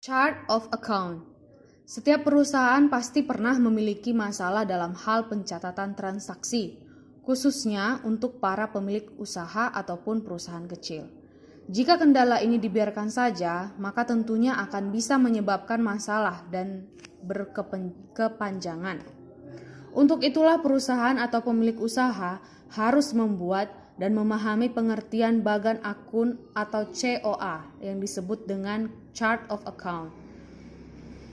Chart of account. Setiap perusahaan pasti pernah memiliki masalah dalam hal pencatatan transaksi, khususnya untuk para pemilik usaha ataupun perusahaan kecil. Jika kendala ini dibiarkan saja, maka tentunya akan bisa menyebabkan masalah dan berkepanjangan. Untuk itulah perusahaan atau pemilik usaha harus membuat dan memahami pengertian bagan akun atau COA yang disebut dengan Chart of Account.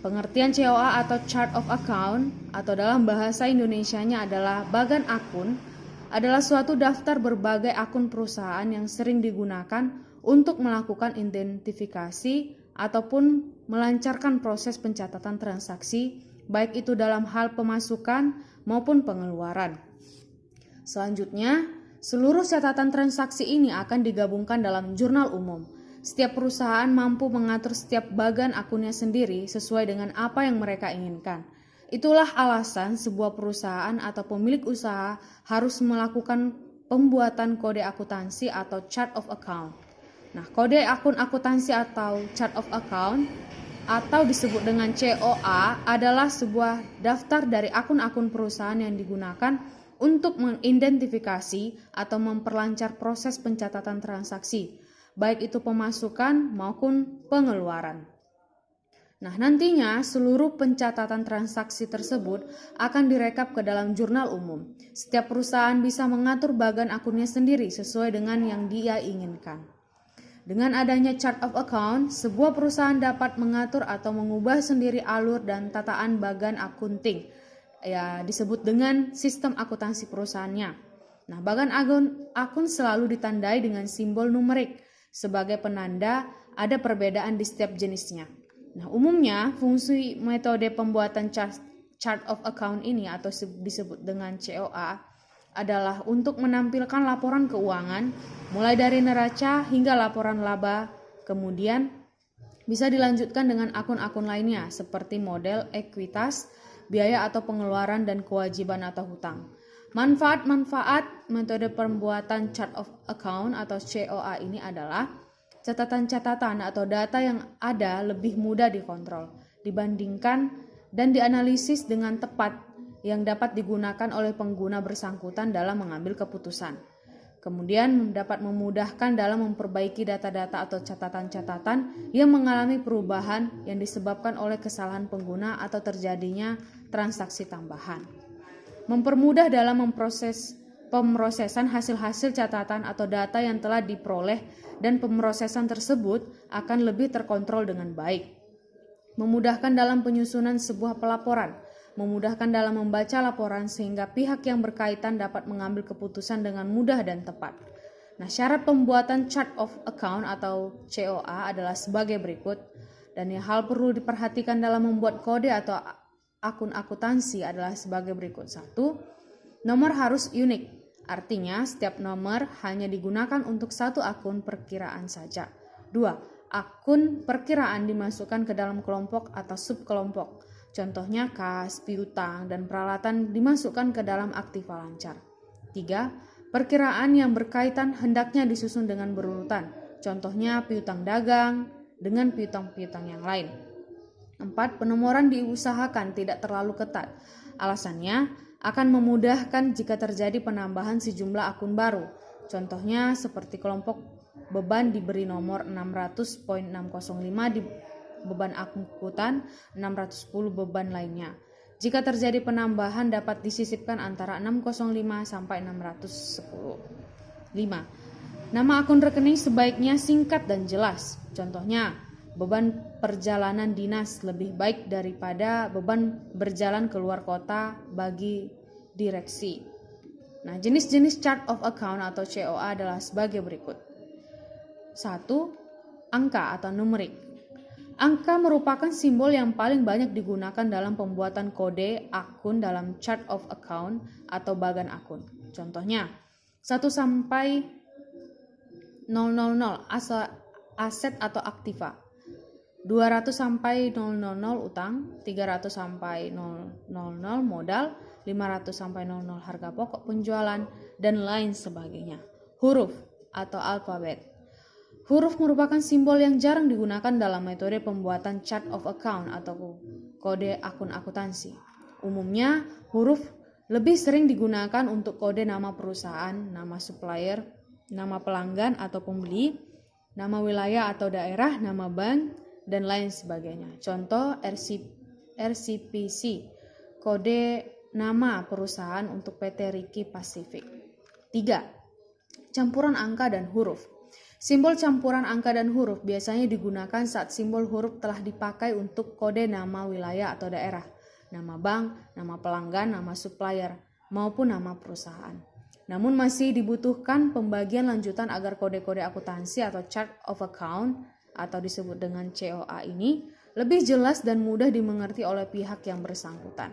Pengertian COA atau Chart of Account atau dalam bahasa Indonesianya adalah bagan akun adalah suatu daftar berbagai akun perusahaan yang sering digunakan untuk melakukan identifikasi ataupun melancarkan proses pencatatan transaksi, baik itu dalam hal pemasukan maupun pengeluaran. Selanjutnya, seluruh catatan transaksi ini akan digabungkan dalam jurnal umum. Setiap perusahaan mampu mengatur setiap bagan akunnya sendiri sesuai dengan apa yang mereka inginkan. Itulah alasan sebuah perusahaan atau pemilik usaha harus melakukan pembuatan kode akuntansi atau chart of account. Nah, kode akun akuntansi atau chart of account atau disebut dengan COA adalah sebuah daftar dari akun-akun perusahaan yang digunakan untuk mengidentifikasi atau memperlancar proses pencatatan transaksi, baik itu pemasukan maupun pengeluaran. Nah, nantinya seluruh pencatatan transaksi tersebut akan direkap ke dalam jurnal umum. Setiap perusahaan bisa mengatur bagan akunnya sendiri sesuai dengan yang dia inginkan. Dengan adanya chart of account, sebuah perusahaan dapat mengatur atau mengubah sendiri alur dan tataan bagan akunting, ya disebut dengan sistem akuntansi perusahaannya. Nah, bagan akun selalu ditandai dengan simbol numerik sebagai penanda ada perbedaan di setiap jenisnya. Nah, umumnya fungsi metode pembuatan chart of account ini atau disebut dengan COA adalah untuk menampilkan laporan keuangan mulai dari neraca hingga laporan laba, kemudian bisa dilanjutkan dengan akun-akun lainnya seperti model ekuitas, biaya atau pengeluaran dan kewajiban atau hutang. Manfaat-manfaat metode pembuatan chart of account atau COA ini adalah catatan-catatan atau data yang ada lebih mudah dikontrol, dibandingkan dan dianalisis dengan tepat yang dapat digunakan oleh pengguna bersangkutan dalam mengambil keputusan. Kemudian dapat memudahkan dalam memperbaiki data-data atau catatan-catatan yang mengalami perubahan yang disebabkan oleh kesalahan pengguna atau terjadinya transaksi tambahan. Mempermudah dalam pemrosesan hasil-hasil catatan atau data yang telah diperoleh dan pemrosesan tersebut akan lebih terkontrol dengan baik. Memudahkan dalam penyusunan sebuah pelaporan, memudahkan dalam membaca laporan sehingga pihak yang berkaitan dapat mengambil keputusan dengan mudah dan tepat. Nah, syarat pembuatan chart of account atau COA adalah sebagai berikut, dan yang hal perlu diperhatikan dalam membuat kode atau akun akuntansi adalah sebagai berikut. 1. Nomor harus unik, artinya setiap nomor hanya digunakan untuk satu akun perkiraan saja. 2. Akun perkiraan dimasukkan ke dalam kelompok atau subkelompok. Contohnya kas, piutang, dan peralatan dimasukkan ke dalam aktiva lancar. 3. Perkiraan yang berkaitan hendaknya disusun dengan berurutan. Contohnya piutang dagang dengan piutang-piutang yang lain. 4. Penomoran diusahakan tidak terlalu ketat. Alasannya akan memudahkan jika terjadi penambahan sejumlah akun baru. Contohnya seperti kelompok beban diberi nomor 600.605 di beban akuntan, 610 beban lainnya. Jika terjadi penambahan dapat disisipkan antara 605 sampai 610. 5. Nama akun rekening sebaiknya singkat dan jelas. Contohnya, beban perjalanan dinas lebih baik daripada beban berjalan keluar kota bagi direksi. Nah, jenis-jenis chart of account atau COA adalah sebagai berikut. 1. Angka atau numerik. Angka merupakan simbol yang paling banyak digunakan dalam pembuatan kode akun dalam chart of account atau bagan akun. Contohnya, 1 sampai 000 aset atau aktiva, 200 sampai 000 utang, 300 sampai 000 modal, 500 sampai 00 harga pokok penjualan, dan lain sebagainya. Huruf atau alfabet. Huruf merupakan simbol yang jarang digunakan dalam metode pembuatan chart of account atau kode akun akuntansi. Umumnya, huruf lebih sering digunakan untuk kode nama perusahaan, nama supplier, nama pelanggan atau pembeli, nama wilayah atau daerah, nama bank, dan lain sebagainya. Contoh RCPC, kode nama perusahaan untuk PT Riki Pacific. 3. Campuran angka dan huruf. Simbol campuran angka dan huruf biasanya digunakan saat simbol huruf telah dipakai untuk kode nama wilayah atau daerah, nama bank, nama pelanggan, nama supplier, maupun nama perusahaan. Namun masih dibutuhkan pembagian lanjutan agar kode-kode akuntansi atau chart of account atau disebut dengan COA ini lebih jelas dan mudah dimengerti oleh pihak yang bersangkutan.